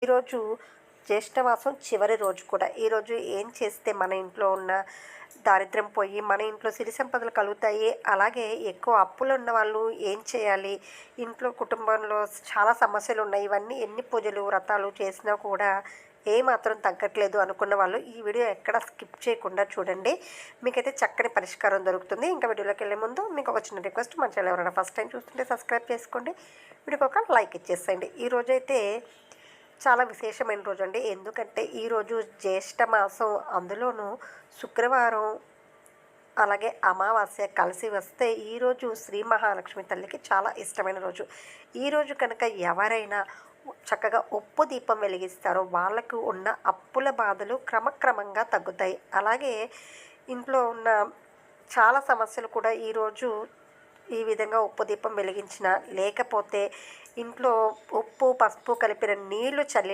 ఈరోజు జ్యేష్ఠమాసం చివరి రోజు కూడా. ఈరోజు ఏం చేస్తే మన ఇంట్లో ఉన్న దారిద్ర్యం పోయి, మన ఇంట్లో సిరి సంపదలు కలుగుతాయి. అలాగే ఎక్కువ అప్పులున్న వాళ్ళు ఏం చేయాలి? ఇంట్లో కుటుంబంలో చాలా సమస్యలున్నాయి. ఇవన్నీ ఎన్ని పూజలు, వ్రతాలు చేసినా కూడా ఏమాత్రం తగ్గట్లేదు అనుకున్న వాళ్ళు ఈ వీడియో ఎక్కడ స్కిప్ చేయకుండా చూడండి. మీకైతే చక్కని పరిష్కారం దొరుకుతుంది. ఇంకా వీడియోలోకెళ్ళే ముందు మీకు ఒక చిన్న రిక్వెస్ట్, మన ఛానల్ ఎవరైనా ఫస్ట్ టైం చూస్తుంటే సబ్స్క్రైబ్ చేసుకోండి. వీడియోకి ఒక లైక్ ఇచ్చేసేయండి. ఈరోజైతే చాలా విశేషమైన రోజు అండి. ఎందుకంటే ఈరోజు జ్యేష్ఠ మాసం, అందులోనూ శుక్రవారం అలాగే అమావాస్య కలిసి వస్తే ఈరోజు శ్రీ మహాలక్ష్మి తల్లికి చాలా ఇష్టమైన రోజు. ఈరోజు కనుక ఎవరైనా చక్కగా ఉప్పు దీపం వెలిగిస్తారో వాళ్ళకు ఉన్న అప్పుల బాధలు క్రమక్రమంగా తగ్గుతాయి. అలాగే ఇంట్లో ఉన్న చాలా సమస్యలు కూడా ఈరోజు ఈ విధంగా ఉప్పు దీపం వెలిగించిన, లేకపోతే ఇంట్లో ఉప్పు పసుపు కలిపిన నీళ్లు చల్లి